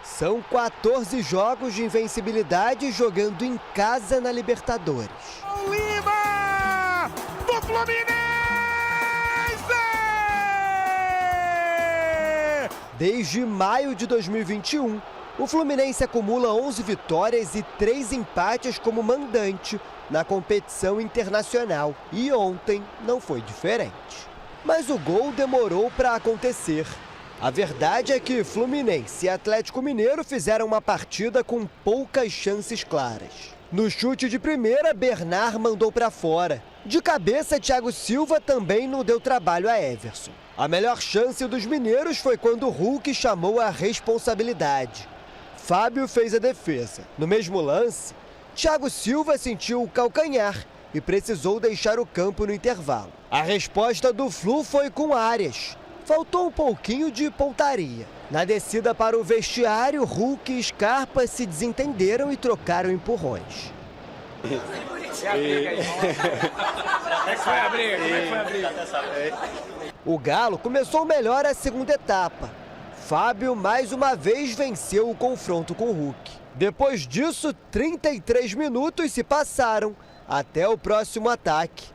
São 14 jogos de invencibilidade jogando em casa na Libertadores. Lima do Fluminense! Desde maio de 2021, o Fluminense acumula 11 vitórias e 3 empates como mandante na competição internacional. E ontem não foi diferente. Mas o gol demorou para acontecer. A verdade é que Fluminense e Atlético Mineiro fizeram uma partida com poucas chances claras. No chute de primeira, Bernard mandou para fora. De cabeça, Thiago Silva também não deu trabalho a Everson. A melhor chance dos mineiros foi quando o Hulk chamou a responsabilidade. Fábio fez a defesa. No mesmo lance, Thiago Silva sentiu o calcanhar e precisou deixar o campo no intervalo. A resposta do Flu foi com Arias. Faltou um pouquinho de pontaria. Na descida para o vestiário, Hulk e Scarpa se desentenderam e trocaram empurrões. Como é que foi a briga? O Galo começou melhor a segunda etapa. Fábio mais uma vez venceu o confronto com o Hulk. Depois disso, 33 minutos se passaram até o próximo ataque.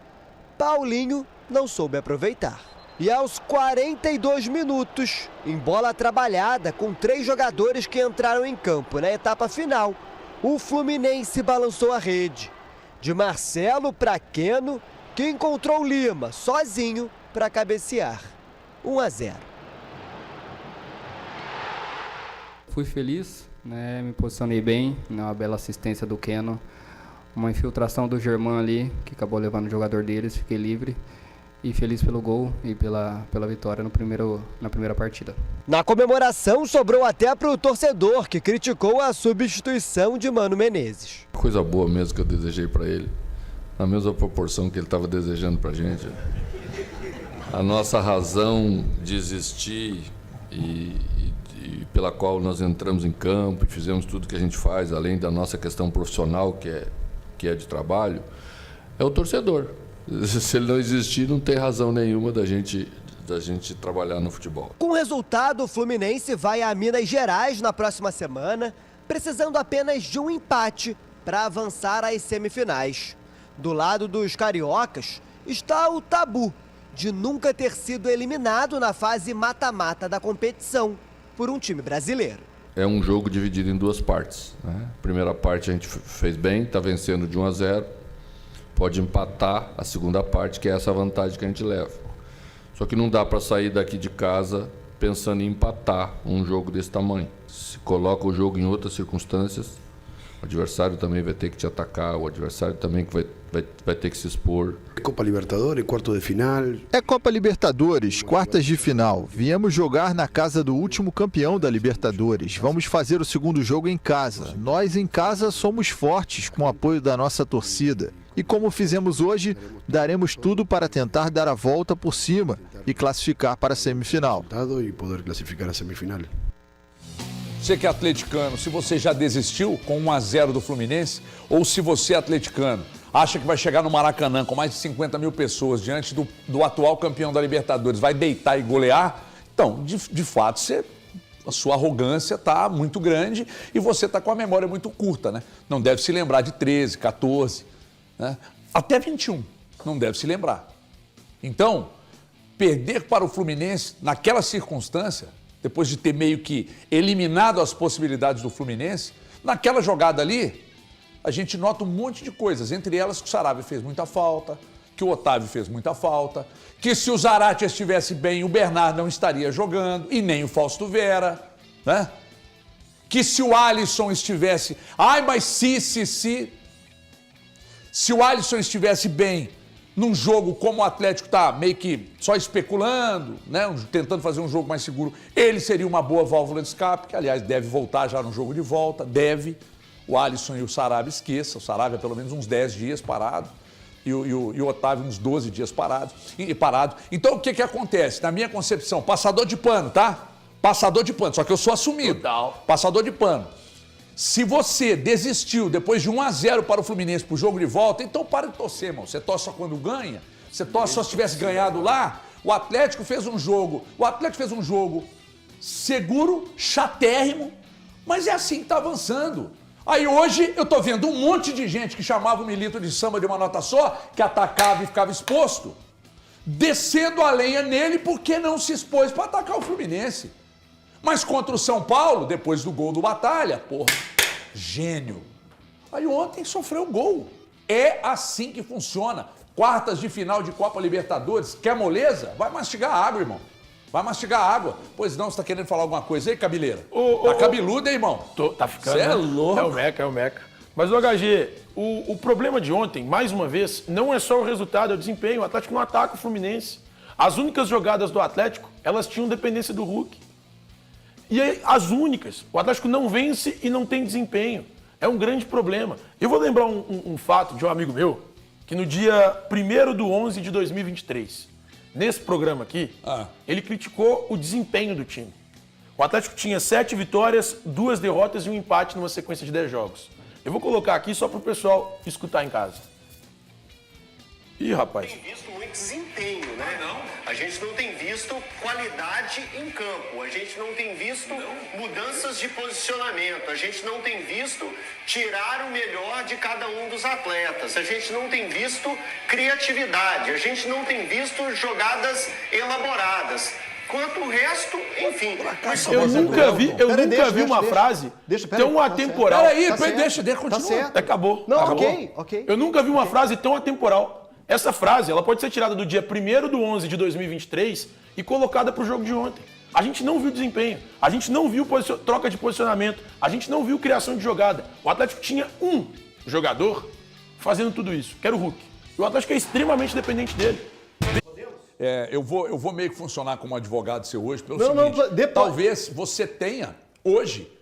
Paulinho não soube aproveitar. E aos 42 minutos, em bola trabalhada com 3 jogadores que entraram em campo na etapa final, o Fluminense balançou a rede. De Marcelo para Keno, que encontrou Lima sozinho para cabecear. 1-0. Fui feliz, né? Me posicionei bem, uma bela assistência do Keno, uma infiltração do Germán ali, que acabou levando o jogador deles, fiquei livre. E feliz pelo gol e pela vitória na primeira partida. Na comemoração, sobrou até para o torcedor, que criticou a substituição de Mano Menezes. Coisa boa mesmo que eu desejei para ele, na mesma proporção que ele estava desejando para a gente. A nossa razão de existir e pela qual nós entramos em campo e fizemos tudo que a gente faz, além da nossa questão profissional, que é de trabalho, é o torcedor. Se ele não existir, não tem razão nenhuma da gente trabalhar no futebol. Com o resultado, o Fluminense vai a Minas Gerais na próxima semana, precisando apenas de um empate para avançar às semifinais. Do lado dos cariocas está o tabu de nunca ter sido eliminado na fase mata-mata da competição por um time brasileiro. É um jogo dividido em 2 partes, né? A primeira parte a gente fez bem, está vencendo de 1-0. Pode empatar a segunda parte, que é essa vantagem que a gente leva. Só que não dá para sair daqui de casa pensando em empatar um jogo desse tamanho. Se coloca o jogo em outras circunstâncias, o adversário também vai ter que te atacar, o adversário também que vai ter que se expor. Copa Libertadores, quarto de final. É Copa Libertadores, quartas de final. Viemos jogar na casa do último campeão da Libertadores. Vamos fazer o segundo jogo em casa. Nós em casa somos fortes com o apoio da nossa torcida. E como fizemos hoje, daremos tudo para tentar dar a volta por cima e classificar para a semifinal. E poder classificar a semifinal. Você que é atleticano, se você já desistiu com 1-0 do Fluminense, ou se você é atleticano, acha que vai chegar no Maracanã com mais de 50 mil pessoas diante do atual campeão da Libertadores, vai deitar e golear, então, de fato, a sua arrogância está muito grande e você está com a memória muito curta, né? Não deve se lembrar de 13, 14, né? Até 21, não deve se lembrar. Então, perder para o Fluminense naquela circunstância, depois de ter meio que eliminado as possibilidades do Fluminense, naquela jogada ali, a gente nota um monte de coisas, entre elas que o Sarabia fez muita falta, que o Otávio fez muita falta, que se o Zarate estivesse bem, o Bernard não estaria jogando, e nem o Fausto Vera, né? Que se o Alisson estivesse... mas se o Alisson estivesse bem num jogo como o Atlético está meio que só especulando, né, tentando fazer um jogo mais seguro, ele seria uma boa válvula de escape, que aliás deve voltar já no jogo de volta, deve. O Alisson e o Sarabia esqueça, o Sarabia pelo menos uns 10 dias parado e o Otávio uns 12 dias parado. Então o que acontece? Na minha concepção, passador de pano, tá? Passador de pano, só que eu sou assumido. Total. Passador de pano. Se você desistiu depois de 1-0 para o Fluminense para o jogo de volta, então para de torcer, irmão. Você torce só quando ganha. Você torce só se tivesse ganhado lá. O Atlético fez um jogo seguro, chatérrimo, Mas é assim que está avançando. Aí hoje eu tô vendo um monte de gente que chamava o Milito de samba de uma nota só, que atacava e ficava exposto, descendo a lenha nele porque não se expôs para atacar o Fluminense. Mas contra o São Paulo, depois do gol do Batalha, porra, gênio. Aí ontem sofreu um gol. É assim que funciona. Quartas de final de Copa Libertadores, quer moleza? Vai mastigar água, irmão. Vai mastigar água. Pois não, você tá querendo falar alguma coisa aí, cabeleira? Tá cabeludo, hein, irmão? Tá ficando. Você é louco. É o Meca. Mas, HG, o problema de ontem, mais uma vez, não é só o resultado, é o desempenho. O Atlético não ataca o Fluminense. As únicas jogadas do Atlético, elas tinham dependência do Hulk. E aí, as únicas. O Atlético não vence e não tem desempenho. É um grande problema. Eu vou lembrar um fato de um amigo meu, que no dia 1º de 2023, nesse programa aqui, ele criticou o desempenho do time. O Atlético tinha 7 vitórias, 2 derrotas e um empate numa sequência de 10 jogos. Eu vou colocar aqui só para o pessoal escutar em casa. Ih, rapaz. Tem visto muito desempenho, né? A gente não tem visto qualidade em campo. A gente não tem visto mudanças de posicionamento. A gente não tem visto tirar o melhor de cada um dos atletas. A gente não tem visto criatividade. A gente não tem visto jogadas elaboradas. Quanto o resto, enfim. Eu nunca vi uma frase tão atemporal. Peraí, deixa continuar. Acabou. Não, Acabou. ok. Eu nunca vi uma frase tão atemporal. Essa frase, ela pode ser tirada do dia 1º de 2023 e colocada para o jogo de ontem. A gente não viu desempenho, a gente não viu troca de posicionamento, a gente não viu criação de jogada. O Atlético tinha um jogador fazendo tudo isso, que era o Hulk. E o Atlético é extremamente dependente dele. Eu vou meio que funcionar como advogado seu hoje pelo seguinte, talvez você tenha hoje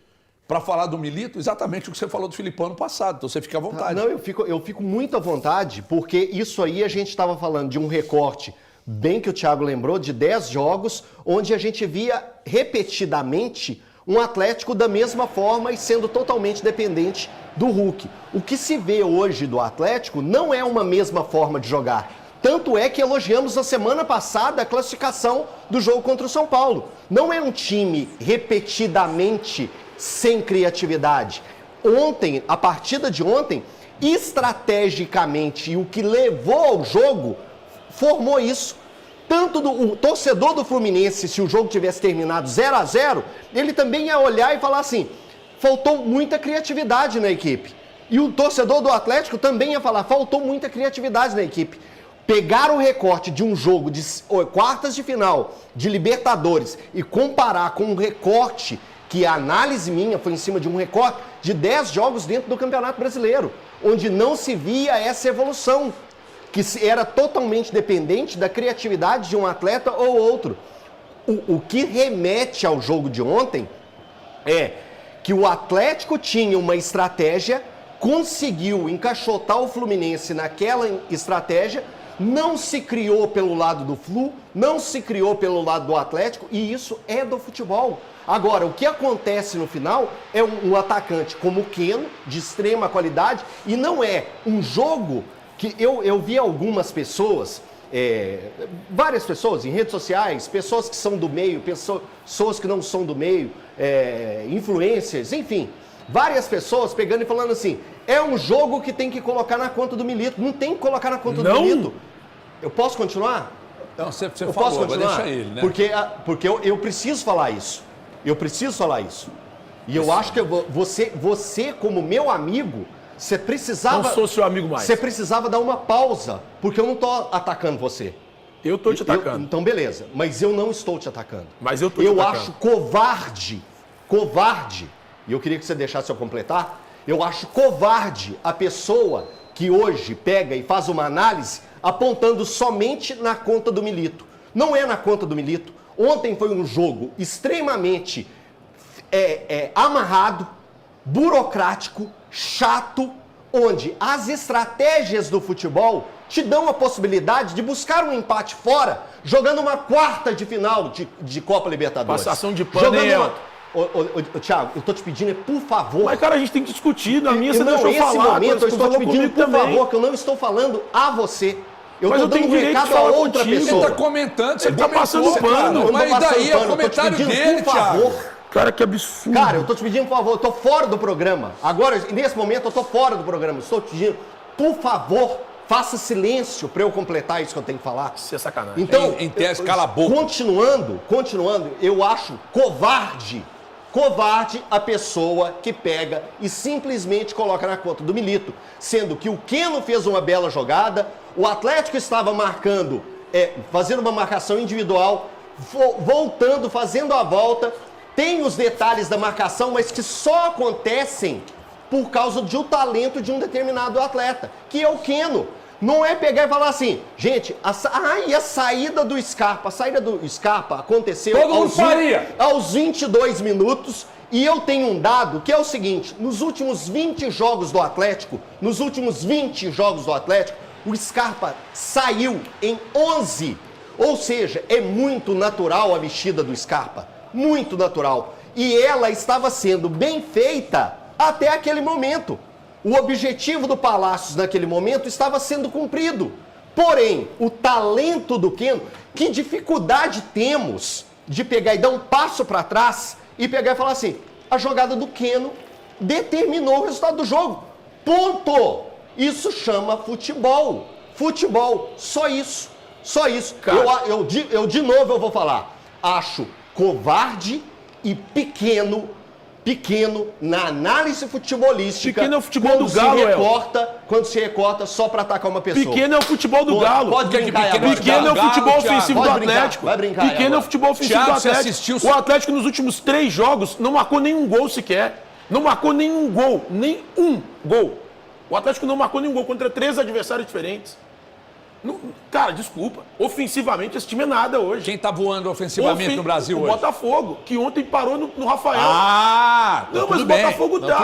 para falar do Milito exatamente o que você falou do Filipão no passado, então você fica à vontade. Não, eu fico muito à vontade, porque isso aí a gente estava falando de um recorte, bem que o Thiago lembrou, de 10 jogos, onde a gente via repetidamente um Atlético da mesma forma e sendo totalmente dependente do Hulk. O que se vê hoje do Atlético não é uma mesma forma de jogar. Tanto é que elogiamos na semana passada a classificação do jogo contra o São Paulo. Não é um time repetidamente sem criatividade. Ontem, a partida de ontem, estrategicamente, e o que levou ao jogo, formou isso. Tanto o torcedor do Fluminense, se o jogo tivesse terminado 0-0, ele também ia olhar e falar assim, faltou muita criatividade na equipe. E o torcedor do Atlético também ia falar, faltou muita criatividade na equipe. Pegar o recorte de um jogo de quartas de final de Libertadores e comparar com um recorte que a análise minha foi em cima de um recorte de 10 jogos dentro do Campeonato Brasileiro, onde não se via essa evolução, que era totalmente dependente da criatividade de um atleta ou outro. O que remete ao jogo de ontem é que o Atlético tinha uma estratégia, conseguiu encaixotar o Fluminense naquela estratégia, não se criou pelo lado do Flu, não se criou pelo lado do Atlético, e isso é do futebol. Agora, o que acontece no final é um atacante como o Keno, de extrema qualidade, e não é um jogo que eu vi algumas pessoas, várias pessoas em redes sociais, pessoas que são do meio, pessoas que não são do meio, influencers, enfim, várias pessoas pegando e falando assim, é um jogo que tem que colocar na conta do Milito. Não tem que colocar na conta do Milito. Eu posso continuar? Não, você eu falou, posso continuar? deixa ele, né? Porque eu preciso falar isso. Eu preciso falar isso. E eu acho que você, como meu amigo, você precisava... Não sou seu amigo mais. Você precisava dar uma pausa, porque eu não estou atacando você. Eu estou te atacando. Então, beleza. Mas eu não estou te atacando. Mas eu estou te atacando. Eu acho covarde, e eu queria que você deixasse eu completar, eu acho covarde a pessoa que hoje pega e faz uma análise apontando somente na conta do Milito. Não é na conta do Milito. Ontem foi um jogo extremamente amarrado, burocrático, chato, onde as estratégias do futebol te dão a possibilidade de buscar um empate fora, jogando uma quarta de final de Copa Libertadores. Passação de pano, Thiago, eu tô te pedindo, por favor. Mas, cara, a gente tem que discutir. Na minha, você deixou nesse falar. Momento, eu estou te pedindo, por favor, que eu não estou falando a você. Eu tô dando um recado a outra pessoa. Ele tá comentando, você tá passando pano. Mas daí é o comentário dele, por favor, Cara, que absurdo. Cara, eu tô te pedindo, por favor, eu tô fora do programa. Agora, nesse momento, eu tô fora do programa. Estou te pedindo, por favor, faça silêncio para eu completar isso que eu tenho que falar. Isso é sacanagem. Então, Em tese, cala a boca. Continuando, eu acho covarde a pessoa que pega e simplesmente coloca na conta do Milito, sendo que o Keno fez uma bela jogada, o Atlético estava marcando, fazendo uma marcação individual, voltando, fazendo a volta, tem os detalhes da marcação, mas que só acontecem por causa de um talento de um determinado atleta, que é o Keno. Não é pegar e falar assim, gente, a saída do Scarpa? A saída do Scarpa aconteceu aos 22 minutos, e eu tenho um dado que é o seguinte, nos últimos 20 jogos do Atlético, o Scarpa saiu em 11, ou seja, é muito natural a mexida do Scarpa, muito natural, e ela estava sendo bem feita até aquele momento. O objetivo do Palácios naquele momento estava sendo cumprido. Porém, o talento do Keno, que dificuldade temos de pegar e dar um passo para trás e pegar e falar assim, a jogada do Keno determinou o resultado do jogo. Ponto! Isso chama futebol. Futebol, só isso. Só isso. Eu de novo eu vou falar. Acho covarde e pequeno na análise futebolística. Pequeno é o futebol do Galo, quando se recorta só para atacar uma pessoa. Pequeno é o futebol do Galo. Pequeno é o futebol ofensivo do Atlético. Pequeno é o futebol ofensivo do Atlético. O Atlético nos últimos 3 jogos não marcou nenhum gol sequer. Não marcou nenhum gol. Nenhum gol. O Atlético não marcou nenhum gol contra 3 adversários diferentes. Cara, desculpa. Ofensivamente, esse time é nada hoje. Quem tá voando ofensivamente no Brasil hoje? O Botafogo, que ontem parou no Rafael. Não, mas o Botafogo tá.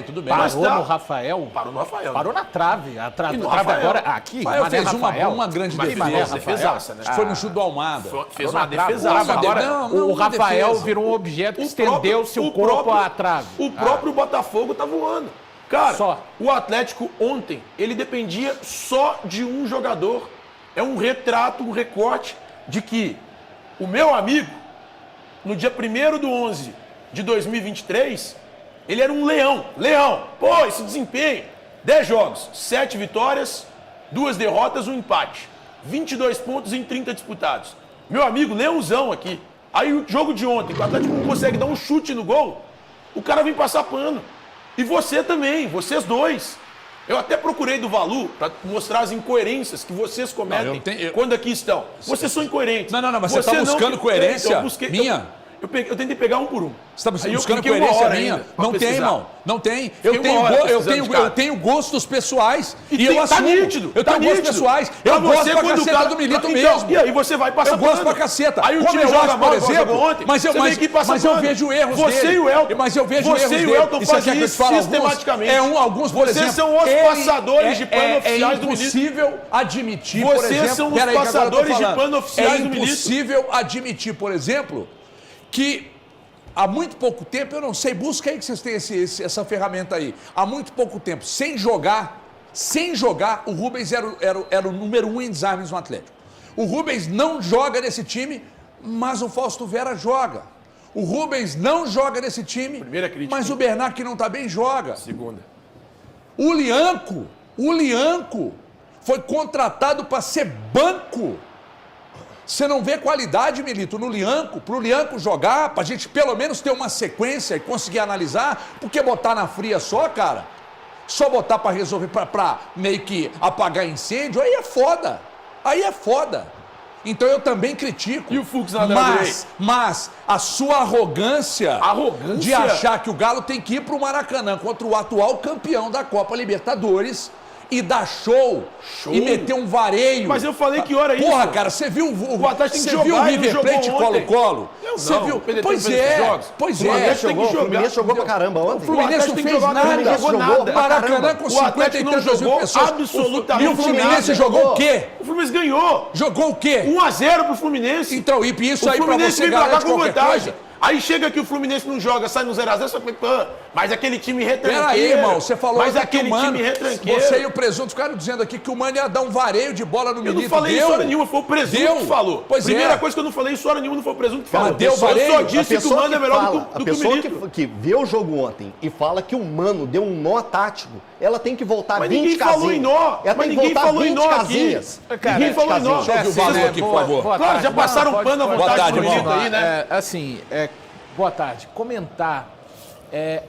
Tudo bem. Parou no Rafael? Parou no Rafael. Parou na trave. A trave agora aqui. Rafael fez uma grande defesa. Né? Acho que foi no chute do Almada. Fez uma defesaça. Agora o Rafael virou um objeto, estendeu-se o corpo à trave. O próprio Botafogo tá voando. Cara, o Atlético ontem, ele dependia só de um jogador. É um retrato, um recorte de que o meu amigo, no dia 1º/11 de 2023, ele era um leão. Pô, esse desempenho. 10 jogos, 7 vitórias, 2 derrotas, 1 empate. 22 pontos em 30 disputados. Meu amigo, leãozão aqui. Aí o jogo de ontem, que o Atlético não consegue dar um chute no gol, o cara vem passar pano. E você também, vocês dois. Eu até procurei do Valu para mostrar as incoerências que vocês cometem quando aqui estão. Vocês são incoerentes. Não, mas você está buscando coerência minha? Eu tentei pegar um por um. Você está buscando coerência minha? Não tem, irmão. Não tem. Eu tenho gostos pessoais e eu assumo. Eu tenho gostos pessoais. Eu gosto pra caceta do Milito mesmo. E aí você vai passar pano. Eu gosto pra caceta. Aí o time joga mal, por exemplo, mas eu vejo erros dele. Você e o Elton. Mas eu vejo erros dele. Você e o Elton fazem isso sistematicamente. Alguns, por exemplo. Vocês são os passadores de pano oficiais do Milito. É impossível admitir, por exemplo. Vocês são os passadores de pano oficiais do Milito. É impossível admitir, por exemplo, que há muito pouco tempo, eu não sei, busca aí que vocês têm essa ferramenta aí. Há muito pouco tempo, sem jogar, o Rubens era o número 1 em desarmes no Atlético. O Rubens não joga nesse time, mas o Fausto Vera joga. O Rubens não joga nesse time, mas o Bernard, que não está bem, joga. Segunda. O Lianco foi contratado para ser banco. Você não vê qualidade, Milito, no Lianco, pro Lianco jogar, pra gente pelo menos ter uma sequência e conseguir analisar, porque botar na fria só, cara, só botar pra resolver, pra meio que apagar incêndio, aí é foda. Então eu também critico. E o Fux mas a sua arrogância de achar que o Galo tem que ir pro Maracanã contra o atual campeão da Copa Libertadores e dar show e meter um vareio. Mas eu falei que hora é isso. Porra, cara, você viu o Atlético você viu o River Plate Colo-Colo? Você viu? Pois é. O Fluminense jogou pra caramba ontem. O Fluminense não fez nada. O Maracanã com 50 e tantas mil pessoas. Absolutamente. E o Fluminense jogou o quê? O Fluminense ganhou. Jogou o quê? 1-0 pro Fluminense. Então, e isso aí pra você garantir qualquer coisa. Aí chega que o Fluminense não joga, sai no 0x0, só que, mas aquele time retranqueiro. Peraí, irmão, você falou mas que aquele o Mano, time retranqueiro. você e o Presunto ficaram dizendo aqui que o Mano ia dar um vareio de bola no Milito. Eu não falei isso hora nenhuma, foi o Presunto que falou. Pois Primeira coisa que eu não falei isso hora nenhuma, não foi o Presunto que falou. Deu vareio? Eu só disse que o Mano é melhor do que o pessoa Milito. que vê o jogo ontem e fala que o Mano deu um nó tático, ela tem que voltar Mas 20 ninguém casinhas. falou em nó. Ela Mas tem que ninguém voltar falou em 20 nó aqui. casinhas. Ninguém falou em nó. Deixa eu ouvir o Valor aqui, por favor. Claro, já passaram pano à vontade do Milito aí, né? Boa tarde. Comentar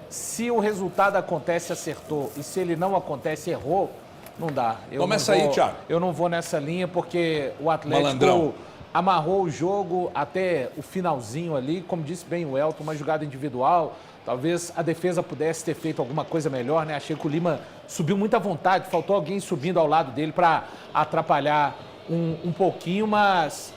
se o resultado acontece, acertou, e se ele não acontece, errou, não dá. Começa aí, Thiago. Eu não vou nessa linha porque o Atlético Malandrão. amarrou o jogo até o finalzinho ali, como disse bem o Elton, uma jogada individual. Talvez a defesa pudesse ter feito alguma coisa melhor, né? Achei que o Lima subiu muita vontade, faltou alguém subindo ao lado dele para atrapalhar um pouquinho, mas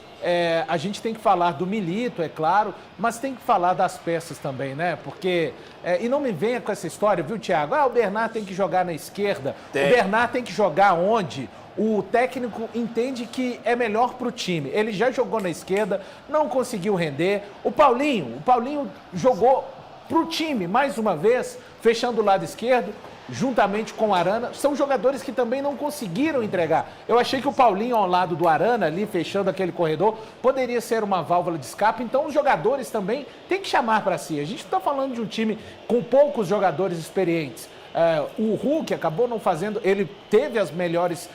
a gente tem que falar do Milito, é claro, mas tem que falar das peças também, né? Porque, e não me venha com essa história, viu, Thiago? O Bernard tem que jogar na esquerda, o Bernard tem que jogar onde o técnico entende que é melhor para o time. Ele já jogou na esquerda, não conseguiu render. O Paulinho jogou para o time, mais uma vez, fechando o lado esquerdo, juntamente com o Arana. São jogadores que também não conseguiram entregar. Eu achei que o Paulinho ao lado do Arana, ali fechando aquele corredor, poderia ser uma válvula de escape. Então os jogadores também têm que chamar para si. A gente está falando de um time com poucos jogadores experientes. O Hulk acabou não fazendo, ele teve as maiores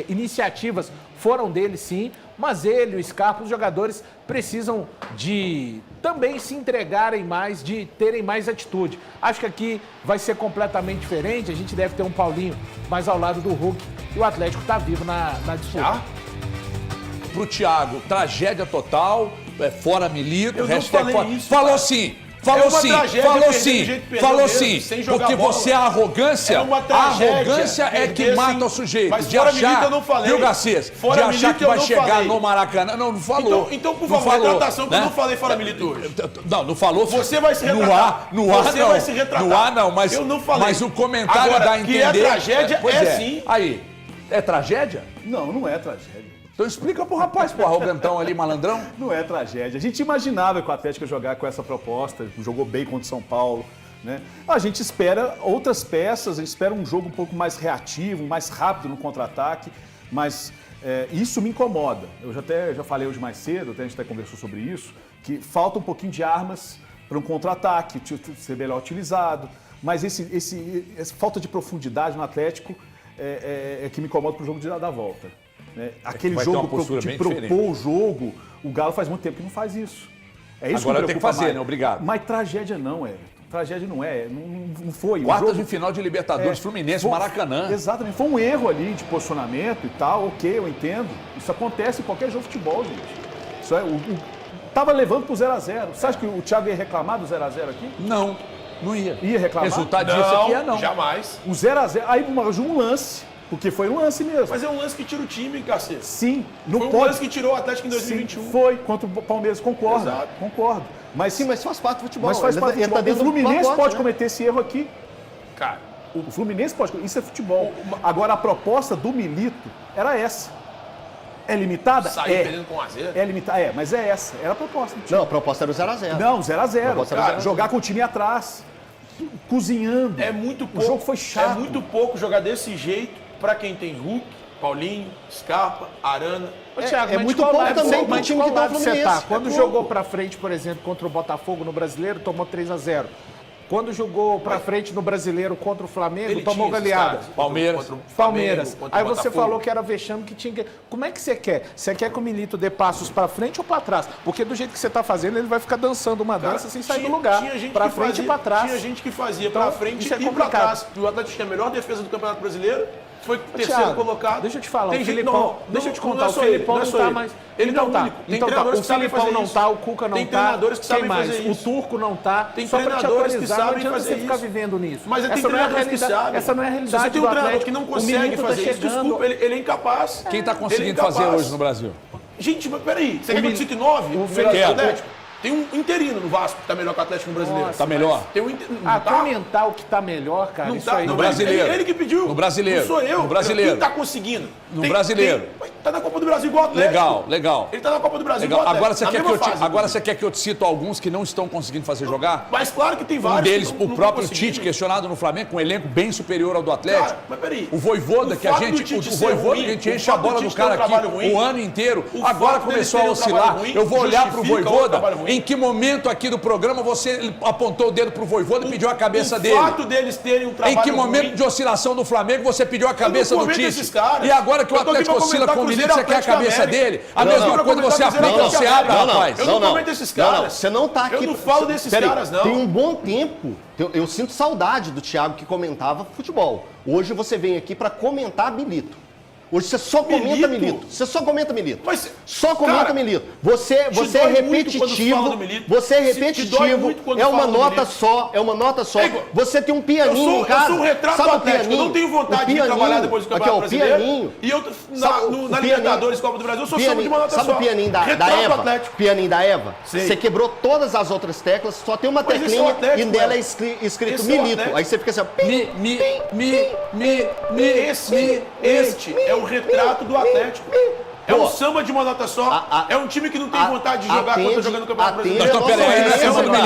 iniciativas foram dele, sim, mas ele, o Scarpa, os jogadores precisam de também se entregarem mais, de terem mais atitude. Acho que aqui vai ser completamente diferente, a gente deve ter um Paulinho mais ao lado do Hulk e o Atlético está vivo na disputa. Pro Thiago, tragédia total, fora Milito, Eu não falei fora. isso, Falou cara. sim. É Falou uma sim, tragédia falou perder sim, do jeito que perdeu falou mesmo, sim, sem jogar porque bola. você, a arrogância, É uma a tragédia arrogância é que perder, mata sim. o sujeito, Mas de fora achar, Milito eu não falei. viu, Garcês, Fora de achar Milito que eu vai não chegar falei. no Maracanã, não falou. Então, por Não favor, falou, retratação, que eu né? não falei fora Milito hoje. Não falou. Você vai se retratar. No ar Você não. vai se retratar. No ar não, mas, Eu não falei. mas o comentário Agora, dá a entender. que é tragédia, Pois sim. Aí, é tragédia? Não, não é tragédia. Então explica pro rapaz, pro arrogantão ali, malandrão. Não é tragédia. A gente imaginava que o Atlético ia jogar com essa proposta, jogou bem contra o São Paulo, né? A gente espera outras peças, a gente espera um jogo um pouco mais reativo, mais rápido no contra-ataque, mas isso me incomoda. Eu já falei hoje mais cedo, até a gente até conversou sobre isso, que falta um pouquinho de armas para um contra-ataque, ser melhor utilizado, mas essa falta de profundidade no Atlético é que me incomoda para o jogo da volta. Né? Aquele jogo de propor o jogo, o Galo faz muito tempo que não faz isso. É isso Agora que tem que preocupa fazer, mais. né? Obrigado. Mas tragédia não, Everton. Tragédia não é. Não foi. Quartas de final de Libertadores, Fluminense, Maracanã. Exatamente. Foi um erro ali de posicionamento e tal. Ok, eu entendo. Isso acontece em qualquer jogo de futebol, gente. Isso tava levando pro 0x0. Você acha que o Thiago ia reclamar do 0x0 aqui? Não ia. Ia reclamar? Resultado disso aqui não. Jamais. O 0x0. Aí um lance. Porque foi um lance mesmo. Mas é um lance que tira o time, cacete. Sim. Foi um lance que tirou o Atlético em 2021. Sim, foi, contra o Palmeiras, concordo. Exato. Concordo. Mas faz parte do futebol. Mas faz parte do futebol. O Fluminense pode cometer esse erro aqui. Cara, o Fluminense pode. Isso é futebol. Agora, a proposta do Milito era essa. É limitada? Sair perdendo com 1x0. É limitada, mas é essa. Era a proposta do time. Não, a proposta era o 0x0. Não, 0x0. Jogar com o time atrás. Cozinhando. É muito pouco. O jogo foi chato. É muito pouco jogar desse jeito pra quem tem Hulk, Paulinho, Scarpa, Arana. Ô, Thiago, mas muito pouco também pro mas time que tá o você Fluminense. tá? Quando jogou pra frente, por exemplo, contra o Botafogo no Brasileiro, tomou 3x0. Quando jogou pra frente no Brasileiro contra o Flamengo, tomou goleada. Palmeiras. Aí você falou que era vexame, que tinha que... Como é que você quer? Você quer que o Milito dê passos pra frente ou pra trás? Porque do jeito que você tá fazendo, ele vai ficar dançando uma dança sem sair do lugar. Pra frente e pra trás. Tinha gente que fazia Então, pra frente isso é e pra complicado. trás. O Atlético tinha a melhor defesa do Campeonato Brasileiro. Foi terceiro Thiago, colocado. Deixa eu te falar, Tem o gente, Filipão, não, deixa eu te contar, não é o só Filipão ele, não é só tá ele. mais... Ele então não é tá, o único. Tem então tá, treinadores o que sabem Filipão fazer não isso. tá, o Cuca não Tem tá, treinadores que quem sabem mais? fazer O isso. Turco não tá. Tem Só pra te treinadores que atualizar, não sabem adianta fazer você ficar isso. vivendo nisso. Mas tem Essa não é a treinadores que realidade, sabem. essa não é a Se realidade você tem do um treinador Atlético. que não O consegue Milito tá fazer isso, chegando. desculpa, ele é incapaz. Quem tá Ele é conseguindo fazer incapaz. hoje no Brasil? Gente, mas peraí, você quer que eu te cite 9? O Melhor do Felipe- Atlético? Tem um interino no Vasco que tá melhor que o Atlético no Brasileiro. Nossa, Tá melhor? Tem um não tá? Comentar o que tá melhor, cara, Não isso tá, aí. não, No brasileiro. Ele que pediu. No brasileiro. Não sou eu. No brasileiro. Quem tá conseguindo? No brasileiro. Tá na Copa do Brasil igual o Atlético. Legal, legal. Ele tá na Copa do Brasil Legal. igual o Agora, Atlético. você quer que eu te cito alguns que não estão conseguindo fazer jogar? Mas claro que tem Um vários. deles, que o não próprio conseguindo. Tite, questionado no Flamengo, com um elenco bem superior ao do Atlético. Cara, mas peraí. O Voivoda, O que a fato gente. do Tite O ser Voivoda, ruim, que a gente o enche a fato do bola do Tite cara ter um aqui trabalho ruim, o ano inteiro. o Agora fato dele começou a ter um oscilar. trabalho ruim Eu vou olhar pro justifica o Voivoda. trabalho ruim. Em que momento aqui do programa você apontou o dedo pro Voivoda e pediu a cabeça dele? O fato deles terem um trabalho Em que momento ruim, de oscilação do Flamengo você pediu a cabeça do comento Tite? esses caras. E agora que o Eu tô aqui Atlético pra oscila comentar com o Mineiro, Cruzeiro você quer a Atlético cabeça América. dele? A Não, mesma não, coisa você comentar aplica, Cruzeiro você abre, Atlético rapaz. Eu não comento esses caras. Você não tá aqui. Eu não falo desses Peraí, caras, não. Tem um bom tempo. Eu sinto saudade do Thiago que comentava futebol. Hoje você vem aqui para comentar Milito. Hoje você só comenta Milito. Você só comenta Milito. Mas, só comenta cara, Milito. Você é dói muito quando repetitivo. fala do Milito. Você é Te dói repetitivo. muito quando É uma fala do nota Milito. só. É uma nota só. É igual- Você tem um pianinho em casa. Eu sou um retrato Sabe do o Atlético. pianinho? Eu não tenho vontade O de trabalhar pianinho. depois do Aqui, Campeonato ó, o Brasileiro. pianinho. E eu, Sabe na o pianinho? Libertadores, Copa do Brasil, eu sou samba de uma nota só. Sabe o pianinho da Retrato do Eva? Atlético. Pianinho da Eva? Sei. Você quebrou todas as outras teclas, só tem uma Mas esse é o teclinha Atlético, e nela é velho. escrito Esse é o Milito. Atlético. Aí você fica assim, ó. Este é o retrato do Atlético. É um Pô. samba de uma nota só. É um time que não tem vontade de jogar quando tá jogando no Campeonato atende Brasileiro. a nossa Então, peraí, audiência, não é cara.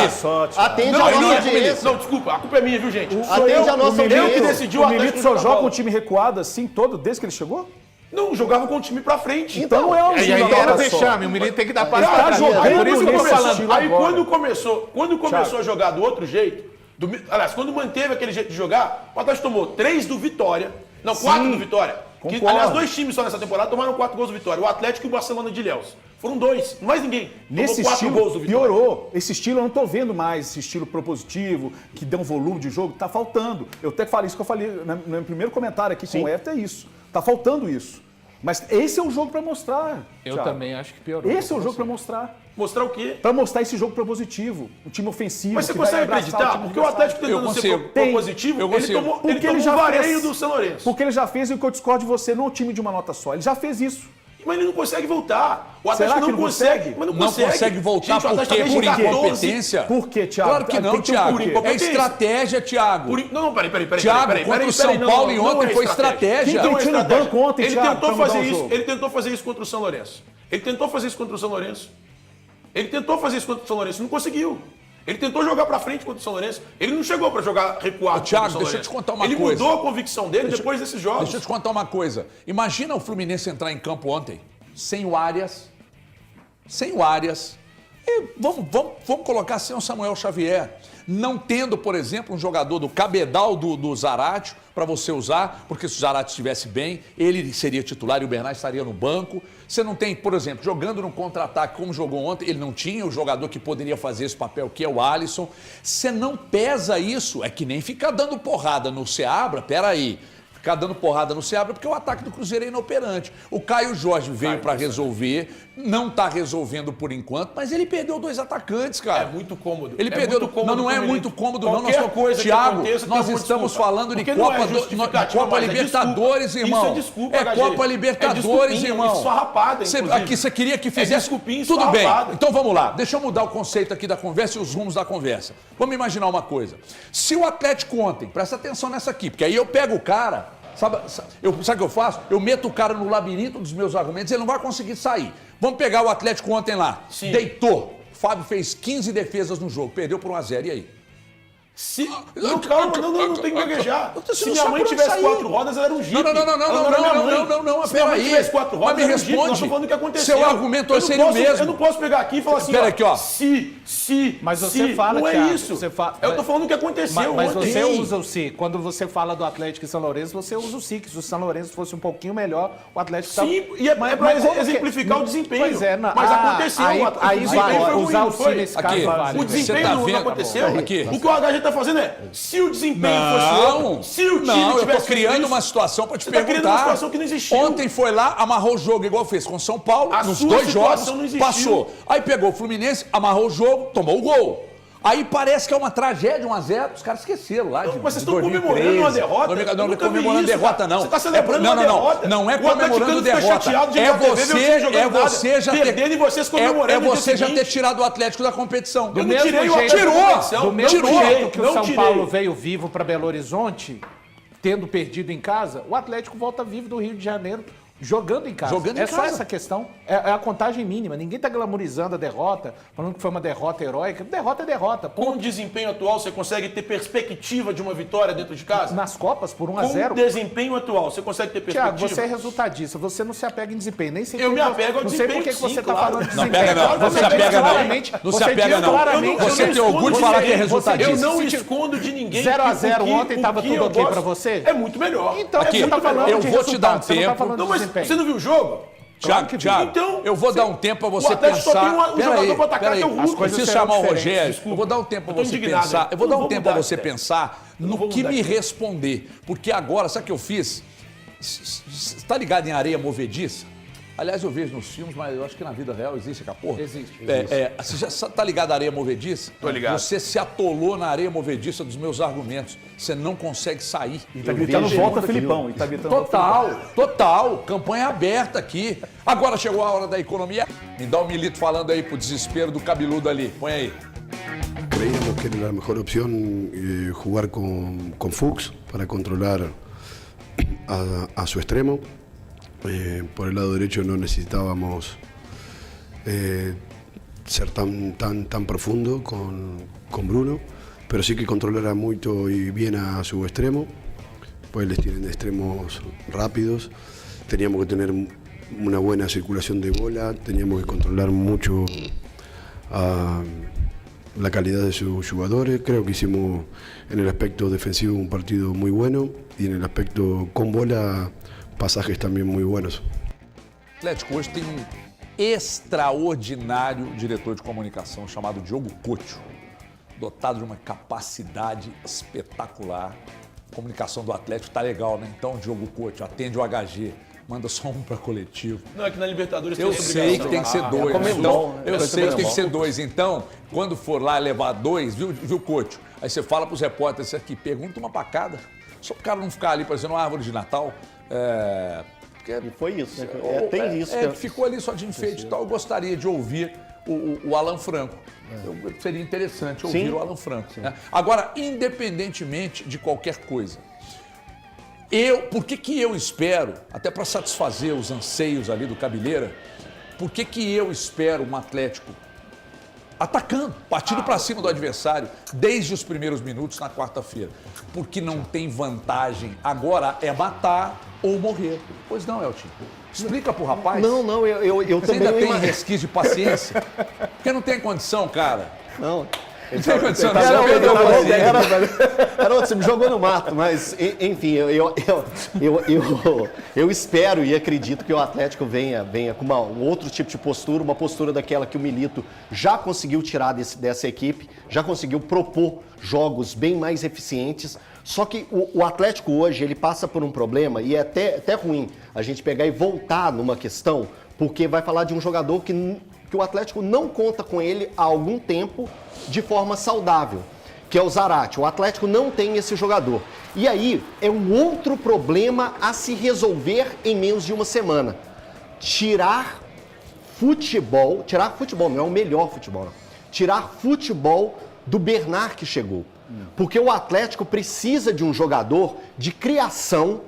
Milito. Atende Não, a ele nossa não é Milito. audiência. Não, desculpa, a culpa é minha, viu, gente? Atende a nossa Eu que audiência. decidi o O Atlético Milito só jogar joga com bola. um time recuado assim todo, desde que ele chegou? Não, jogava com o time pra frente. Então não é um E time aí nota era só. vexame, o Milito tem que dar Cara, para tá jogando aí por quando isso começou, estilo aí agora. quando começou a jogar do outro jeito, aliás, quando manteve aquele jeito de jogar, o Atlético tomou 3 do Vitória, não, 4 do Vitória. Que, concordo. aliás, 2 times só nessa temporada tomaram 4 gols do Vitória, o Atlético e o Barcelona de Ilhéus. Foram 2, mais ninguém. Nesse Tomou 4 gols do estilo, Vitória. piorou. Esse estilo eu não tô vendo mais, esse estilo propositivo, que dá um volume de jogo, tá faltando. Eu até falei isso que eu falei no meu primeiro comentário aqui com o Everton, é isso. Tá faltando isso. Mas esse é o jogo para mostrar. Eu Thiago. também acho que piorou. Esse é o jogo para mostrar. Mostrar o quê? Para mostrar esse jogo propositivo. Um time ofensivo. Mas você que vai consegue abraçar acreditar? time Porque o Atlético adversário. tentando ser propositivo, Eu ele consigo. tomou Porque um já vareio fez. do São Lourenço. Porque ele já fez o que eu discordo de você, não é um time de uma nota só. Ele já fez isso. Mas ele não consegue voltar. O Será Atlético que não ele consegue. consegue? Mas Não consegue voltar Gente, o por Atlético quê? tá Por desde 14. incompetência? Por quê, Thiago? Claro que Tem não, ter um Thiago. porquê. É Incompetência. estratégia, Thiago. Não, peraí. Thiago, contra o São Paulo e ontem foi estratégia. Quem tinha no banco ontem, Ele Thiago, tentou pra mudar fazer o isso. jogo? Ele tentou fazer isso contra o São Lourenço. Ele tentou fazer isso contra o São Lourenço. Ele tentou fazer isso contra o São Lourenço, não conseguiu. Ele tentou jogar pra frente contra o São Lourenço. Ele não chegou pra jogar recuado. Thiago, contra o São deixa eu Lourenço. te contar uma ele coisa. mudou a convicção dele depois desses jogos. Deixa eu te contar uma coisa. Imagina o Fluminense entrar em campo ontem, sem o Arias. Sem o Arias. E vamos colocar sem o Samuel Xavier. Não tendo, por exemplo, um jogador do cabedal do Zaratio para você usar, porque se o Zaratio estivesse bem, ele seria titular e o Bernard estaria no banco. Você não tem, por exemplo, jogando no contra-ataque como jogou ontem, ele não tinha o jogador que poderia fazer esse papel, que é o Alisson. Você não pesa isso. É que nem ficar dando porrada no Seabra, peraí. Ficar dando porrada no Seabra, porque o ataque do Cruzeiro é inoperante. O Caio Jorge veio para resolver, não está resolvendo por enquanto, mas ele perdeu 2 atacantes, cara. É muito cômodo. Ele perdeu. Não é muito cômodo, não. Qualquer coisa que Thiago, aconteça, nós tem uma estamos desculpa. falando de Porque não é Copa, justificativa, Copa mas é Libertadores, desculpa. irmão. Isso é desculpa, É HG. Copa É Libertadores, desculpinha, irmão. esfarrapada, inclusive. Aqui você queria que fizesse. desculpinha Tudo bem. esfarrapada. Então vamos lá. Deixa eu mudar o conceito aqui da conversa e os rumos da conversa. Vamos imaginar uma coisa. Se o Atlético ontem, presta atenção nessa aqui, porque aí eu pego o cara. Sabe o que eu faço? Eu meto o cara no labirinto dos meus argumentos, ele não vai conseguir sair. Vamos pegar o Atlético ontem lá. Sim. Deitou. O Fábio fez 15 defesas no jogo, perdeu por 1-0. E aí? Não, calma, não tem que gaguejar. Se minha mãe por tivesse sair. 4 rodas, ela era um Jeep. Não, Se minha mãe peraí. tivesse 4 rodas, Mas me ela era um Jeep. Nós responde. estamos falando do que aconteceu. Seu argumento Eu não seria o posso- mesmo. Eu não posso pegar aqui e falar assim, Pera aqui, ó. Mas você fala, não é Thiago, isso. você fala- Eu tô falando o que aconteceu Mas ontem. você usa o si. Quando você fala do Atlético e São Lourenço, você usa o si. Que se o São Lourenço fosse um pouquinho melhor, o Atlético Sim, e é pra como que- exemplificar o desempenho. Pois é, Mas aconteceu. Aí, o aí desempenho vale. foi ruim, Usar não o si foi? nesse Aqui, caso vale. O Você desempenho tá não vendo? aconteceu. Aqui. O que o HG tá fazendo é, se o desempenho fosse outro, se o time não, eu tivesse tô criando feito uma isso, situação pra te você tá perguntar. criando uma situação que não existiu. Ontem foi lá, amarrou o jogo igual fez com o São Paulo, A nos sua 2 situação jogos, não existiu. passou. Aí pegou o Fluminense, amarrou o jogo, tomou o gol. Aí parece que é uma tragédia, 1-0, os caras esqueceram lá. Mas vocês estão comemorando uma derrota? Não é comemorando derrota, não. Você está celebrando uma derrota. Não é comemorando derrota. É você já ter... e vocês comemorando. É você já ter tirado o Atlético da competição. Do mesmo jeito que o São Paulo veio vivo para Belo Horizonte, tendo perdido em casa, o Atlético volta vivo do Rio de Janeiro, jogando em casa. Só essa questão. É a contagem mínima. Ninguém está glamorizando a derrota, falando que foi uma derrota heróica. Derrota é derrota. Com o desempenho atual, você consegue ter perspectiva de uma vitória dentro de casa? Nas Copas, por 1-0. Com o desempenho atual, você consegue ter perspectiva? Tiago, você é resultadista. Você não se apega em desempenho. Nem sei eu me apego ao desempenho, não sei por que você está claro. falando de Não desempenho. pega não. Não se apega não. Não se apega não. Você tem orgulho de falar que é resultadista. Eu não escondo de ninguém. 0-0 ontem estava tudo ok para você? É muito melhor. Então, você está falando eu de vou te dar um resultado, você não está falando tempo. de Mas desempenho. você não viu o jogo? Tiago, Então, eu vou dar um tempo para você o Atlético pensar. só tem um jogador para atacar, que é o Hulk. Eu preciso chamar o Rogério. Eu vou dar um tempo para você pensar. Eu vou dar um tempo para você pensar no que me responder. Porque agora, sabe o que eu fiz? Você está ligado em areia movediça? Aliás, eu vejo nos filmes, mas eu acho que na vida real existe aquela porra. Existe. Você já está ligado à areia movediça? Tô ligado. Você se atolou na areia movediça dos meus argumentos. Você não consegue sair. E tá gritando volta, Filipão. Total. Campanha aberta aqui. Agora chegou a hora da economia. Me dá o Milito falando aí pro desespero do cabeludo ali. Põe aí. Creíamos que era la mejor opción jugar con Fuchs para controlar a su extremo. Por el lado derecho no necesitábamos ser tan profundo con Bruno, pero sí que controlara mucho y bien a su extremo, pues les tienen extremos rápidos, teníamos que tener una buena circulación de bola, teníamos que controlar mucho la calidad de sus jugadores. Creo que hicimos en el aspecto defensivo un partido muy bueno y en el aspecto con bola passagens também muito buenos. O Atlético hoje tem um extraordinário diretor de comunicação chamado Diogo Couto, dotado de uma capacidade espetacular. A comunicação do Atlético tá legal, né? Então, Diogo Couto atende o HG, manda só um para coletivo. Não, é que na Libertadores eu sei que tem que ser dois. Eu sei que tem que ser dois. Então, quando for lá levar dois, viu Couto? Aí você fala para os repórteres aqui, pergunta uma pacada, só para o cara não ficar ali parecendo uma árvore de Natal. E foi isso, né? Tem isso. Que ficou ali só de enfeite e tal. Eu gostaria de ouvir o Alan Franco. Seria interessante ouvir o Alan Franco. Né? Agora, independentemente de qualquer coisa, por que eu espero, até para satisfazer os anseios ali do Cabeleira, por que eu espero um Atlético atacando, partindo para cima do adversário desde os primeiros minutos na quarta-feira? Porque não tem vantagem. Agora é matar ou morrer. Pois não, Elton. Explica pro rapaz. Não, eu Você também... ainda tem resquício de paciência? Porque não tem condição, cara. Não. Não tem condição. Você me jogou no mato, mas enfim, eu espero e acredito que o Atlético venha com um outro tipo de postura, uma postura daquela que o Milito já conseguiu tirar dessa equipe, já conseguiu propor jogos bem mais eficientes. Só que o Atlético hoje, ele passa por um problema, e é até ruim a gente pegar e voltar numa questão, porque vai falar de um jogador que o Atlético não conta com ele há algum tempo de forma saudável, que é o Zarate. O Atlético não tem esse jogador. E aí é um outro problema a se resolver em menos de uma semana. Tirar futebol não é o melhor futebol, não. Tirar futebol do Bernard que chegou. Porque o Atlético precisa de um jogador de criação,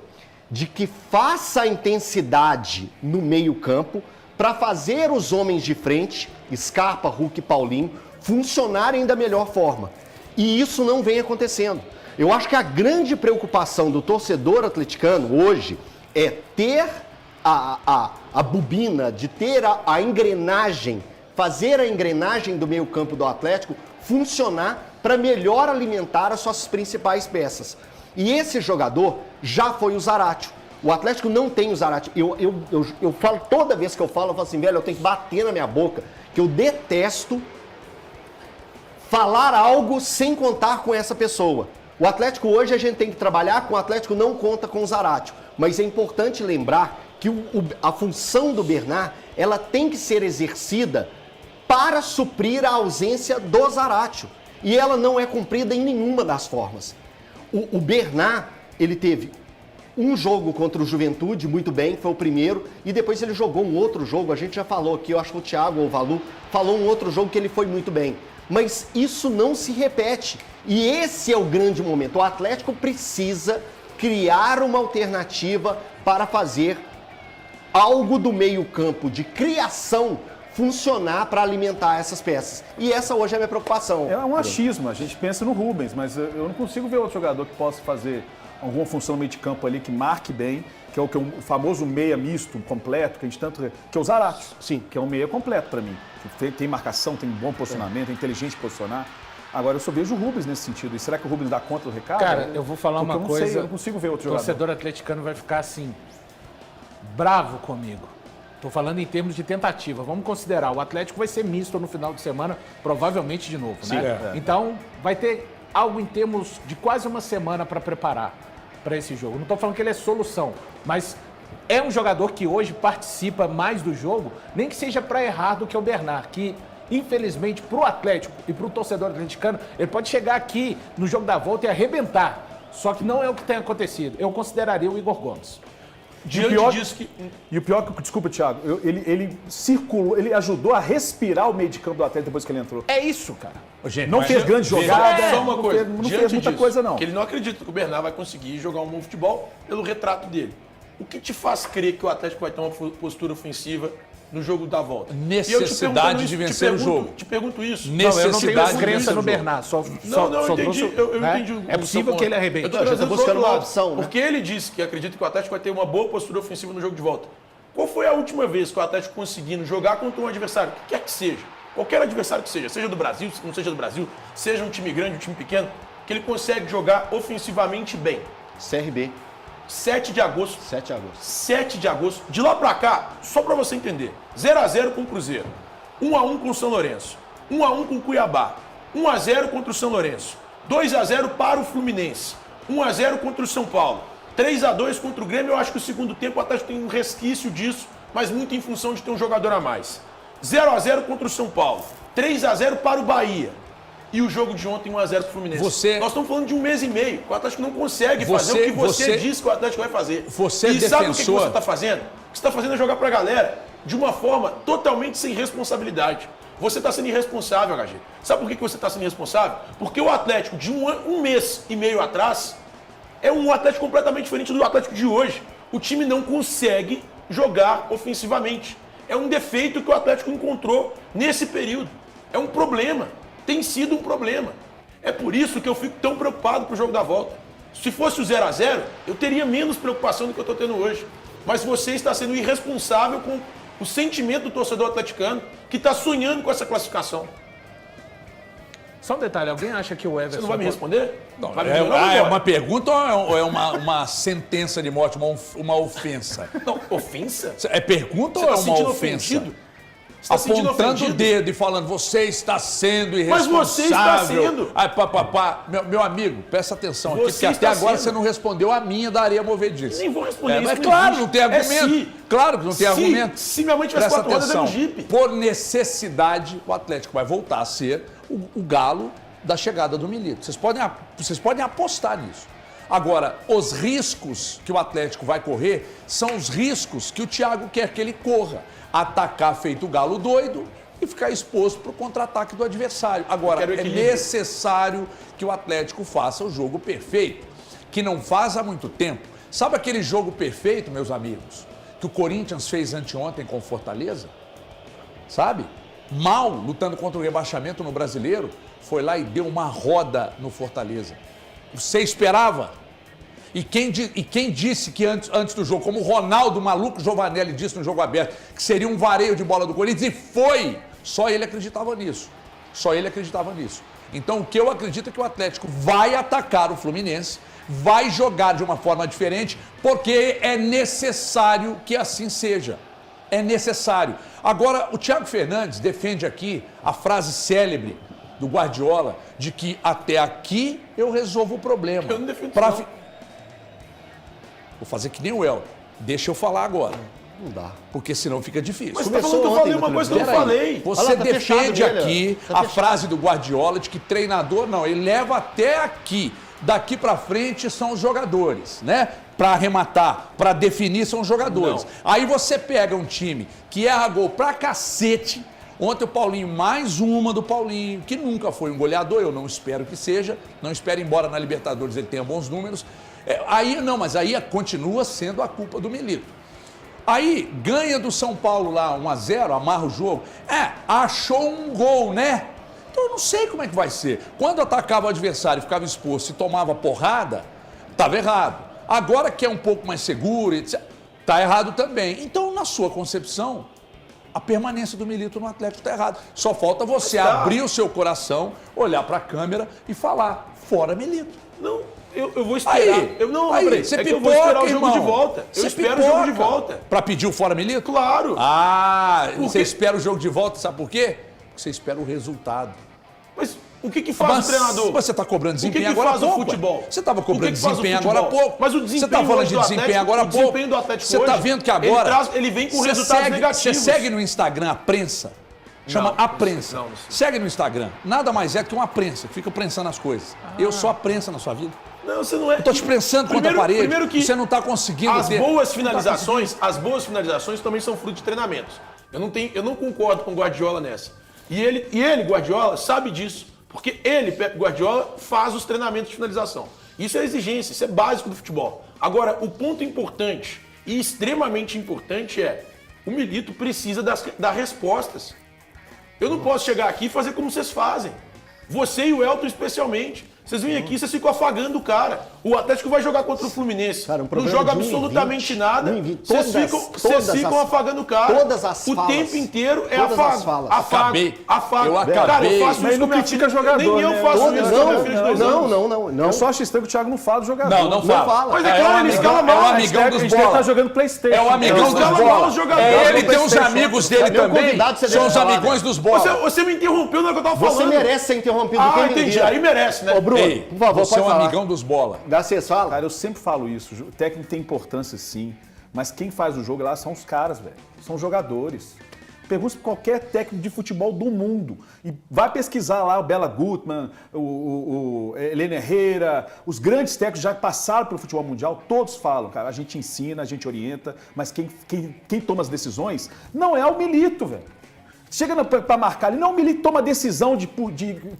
de que faça a intensidade no meio-campo, para fazer os homens de frente, Scarpa, Hulk e Paulinho, funcionarem da melhor forma. E isso não vem acontecendo. Eu acho que a grande preocupação do torcedor atleticano hoje é ter a bobina, de ter a engrenagem, fazer a engrenagem do meio-campo do Atlético funcionar para melhor alimentar as suas principais peças. E esse jogador já foi o Zarate. O Atlético não tem o Zarate. Eu falo, toda vez que eu falo assim, velho, eu tenho que bater na minha boca, que eu detesto falar algo sem contar com essa pessoa. O Atlético hoje a gente tem que trabalhar com o Atlético, não conta com o Zarate. Mas é importante lembrar que a função do Bernard, ela tem que ser exercida para suprir a ausência do Zarate. E ela não é cumprida em nenhuma das formas. O Bernat, ele teve um jogo contra o Juventude, muito bem, foi o primeiro, e depois ele jogou um outro jogo, a gente já falou aqui, eu acho que o Thiago ou o Valu falou um outro jogo que ele foi muito bem. Mas isso não se repete. E esse é o grande momento. O Atlético precisa criar uma alternativa para fazer algo do meio-campo de criação funcionar para alimentar essas peças. E essa hoje é a minha preocupação. É um achismo, a gente pensa no Rubens, mas eu não consigo ver outro jogador que possa fazer alguma função no meio de campo ali que marque bem, que é o famoso meia misto, completo, que a gente tanto... que é o Zarate. Sim. Que é um meia completo para mim. Tem marcação, tem bom posicionamento, é inteligente posicionar. Agora, eu só vejo o Rubens nesse sentido. E será que o Rubens dá conta do recado? Cara, eu vou falar uma coisa. Eu não consigo ver outro jogador. O torcedor atleticano vai ficar assim, bravo comigo. Estou falando em termos de tentativa. Vamos considerar, o Atlético vai ser misto no final de semana, provavelmente de novo, né? Então, vai ter algo em termos de quase uma semana para preparar para esse jogo. Não estou falando que ele é solução, mas é um jogador que hoje participa mais do jogo, nem que seja para errar do que o Bernat, que infelizmente para o Atlético e para o torcedor atleticano, ele pode chegar aqui no jogo da volta e arrebentar. Só que não é o que tem acontecido. Eu consideraria o Igor Gomes. E o pior que, desculpa, Thiago, ele circulou, ele ajudou a respirar o meio de campo do Atlético depois que ele entrou. É isso, cara. Gente, não fez grande jogada, só uma coisa, não fez muita coisa, não. Que ele não acredita que o Bernat vai conseguir jogar um bom futebol pelo retrato dele. O que te faz crer que o Atlético vai ter uma postura ofensiva no jogo da volta? Necessidade de vencer o jogo. Te pergunto isso. Necessidade eu não tenho crença no Bernat. Eu entendi. Eu entendi. É possível que ele arrebente. Eu estou buscando uma opção, né? Porque ele disse que acredita que o Atlético vai ter uma boa postura ofensiva no jogo de volta. Qual foi a última vez que o Atlético conseguindo jogar contra um adversário, que quer que seja, qualquer adversário que seja do Brasil, se não seja do Brasil, seja um time grande, um time pequeno, que ele consegue jogar ofensivamente bem? CRB. 7 de agosto. 7 de agosto. 7 de agosto. De lá pra cá, só pra você entender. 0x0 com o Cruzeiro. 1x1 com o São Lourenço. 1x1 com o Cuiabá. 1x0 contra o São Lourenço. 2x0 para o Fluminense. 1x0 contra o São Paulo. 3x2 contra o Grêmio. Eu acho que o segundo tempo o Atlético tem um resquício disso, mas muito em função de ter um jogador a mais. 0x0 contra o São Paulo. 3x0 para o Bahia. E o jogo de ontem, 1x0 para o Fluminense. Nós estamos falando de um mês e meio. O Atlético não consegue fazer o que você disse que o Atlético vai fazer. E sabe o que você está fazendo? O que você está fazendo é jogar para a galera de uma forma totalmente sem responsabilidade. Você está sendo irresponsável, HG. Sabe por que você está sendo irresponsável? Porque o Atlético de um mês e meio atrás é um Atlético completamente diferente do Atlético de hoje. O time não consegue jogar ofensivamente. É um defeito que o Atlético encontrou nesse período. É um problema. Tem sido um problema. É por isso que eu fico tão preocupado com o jogo da volta. Se fosse o 0x0, eu teria menos preocupação do que eu estou tendo hoje. Mas você está sendo irresponsável com o sentimento do torcedor atleticano que está sonhando com essa classificação. Só um detalhe, alguém acha que o Everson... Você não vai me responder? Não, é uma pergunta ou é uma sentença de morte, uma ofensa? Não, ofensa? É pergunta ou é uma ofensa? Apontando o dedo e falando, você está sendo irresponsável. Mas você está sendo. Ai, meu amigo, presta atenção aqui, porque até agora você não respondeu a minha da areia movediça. Nem vou responder isso. Mas claro, não tem argumento. Claro que não tem argumento. Se minha mãe tivesse 4 rodas, é um Jeep. Por necessidade, o Atlético vai voltar a ser o galo da chegada do Milito. Vocês podem apostar nisso. Agora, os riscos que o Atlético vai correr são os riscos que o Thiago quer que ele corra. Atacar feito o galo doido e ficar exposto para o contra-ataque do adversário. Agora, é necessário que o Atlético faça o jogo perfeito, que não faz há muito tempo. Sabe aquele jogo perfeito, meus amigos, que o Corinthians fez anteontem com o Fortaleza? Sabe? Mal, lutando contra o rebaixamento no Brasileiro, foi lá e deu uma roda no Fortaleza. Você esperava? E quem disse que antes do jogo, como o Ronaldo Maluco Giovanelli disse no jogo aberto, que seria um vareio de bola do Corinthians, e foi! Só ele acreditava nisso. Só ele acreditava nisso. Então, o que eu acredito é que o Atlético vai atacar o Fluminense, vai jogar de uma forma diferente, porque é necessário que assim seja. É necessário. Agora, o Thiago Fernandes defende aqui a frase célebre do Guardiola, de que até aqui eu resolvo o problema. Eu não defendo isso, não. Vou fazer que nem o El. Deixa eu falar agora. Não dá. Porque senão fica difícil. Mas você tá falando que eu falei uma coisa que eu não falei. Você defende aqui a frase do Guardiola de que treinador, não, ele leva até aqui. Daqui pra frente são os jogadores, né? Pra arrematar, pra definir são os jogadores. Não. Aí você pega um time que erra gol pra cacete. Ontem o Paulinho, mais uma do Paulinho, que nunca foi um goleador, eu não espero que seja. Não espero, embora na Libertadores ele tenha bons números. Mas aí continua sendo a culpa do Milito. Aí ganha do São Paulo lá 1-0, amarra o jogo. Achou um gol, né? Então eu não sei como é que vai ser. Quando atacava o adversário, ficava exposto e tomava porrada, estava errado. Agora que é um pouco mais seguro, etc., está errado também. Então, na sua concepção, a permanência do Milito no Atlético está errada. Só falta você abrir o seu coração, olhar para a câmera e falar, fora Milito. Não, eu vou esperar. Você eu vou esperar o jogo de volta. Eu espero o jogo de volta. Para pedir o fora Milito? Claro. Você espera o jogo de volta, sabe por quê? Porque você espera o resultado. Mas o que faz o treinador? Você está cobrando desempenho agora há pouco. O futebol? Você estava cobrando desempenho agora há pouco. Mas o desempenho você está falando de desempenho agora há pouco. O desempenho do Atlético você está vendo que agora ele vem com resultados negativos. Você segue no Instagram a prensa? Chama a prensa. Não. Segue no Instagram. Nada mais é que uma prensa que fica prensando as coisas. Eu sou a prensa na sua vida. Não, você não é. Eu tô te prensando contra a parede. Primeiro que você não está conseguindo as boas finalizações também são fruto de treinamentos. Eu não concordo com o Guardiola nessa. E ele, Guardiola, sabe disso. Porque ele, Pep Guardiola, faz os treinamentos de finalização. Isso é exigência, isso é básico do futebol. Agora, o ponto importante e extremamente importante é o Milito precisa dar respostas. Eu não posso chegar aqui e fazer como vocês fazem. Você e o Elton especialmente. Vocês vêm aqui e vocês ficam afagando o cara. O Atlético vai jogar contra o Fluminense. Cara, não joga absolutamente nada. Vocês ficam afagando o cara. Todas as falas. O tempo inteiro é afago. Afago. Eu acabei. Cara, eu faço isso com minha filha. Jogador, Nem eu faço isso com minha filha de 2 anos. Não. Eu só acho estranho que o Thiago não fala do jogador. Não fala. Mas é claro, ele escala mal. É o amigão dos bola. Ele tá jogando PlayStation. É o amigão dos bola. Ele tem os amigos dele também. São os amigões dos bola. Você me interrompeu na hora que eu tava falando. Você merece ser interrompido. Entendi. Aí merece, né? Ô, Bruno, por favor, você é um amigão dos bola. Garcês, fala. Cara, eu sempre falo isso. O técnico tem importância, sim. Mas quem faz o jogo lá são os caras, velho. São os jogadores. Pergunta para qualquer técnico de futebol do mundo. E vai pesquisar lá o Bela Gutmann, o Heleno Herrera, os grandes técnicos já passaram pelo futebol mundial, todos falam, cara, a gente ensina, a gente orienta, mas quem toma as decisões não é o Milito, velho. Chega para marcar ali, não é o Milito toma a decisão de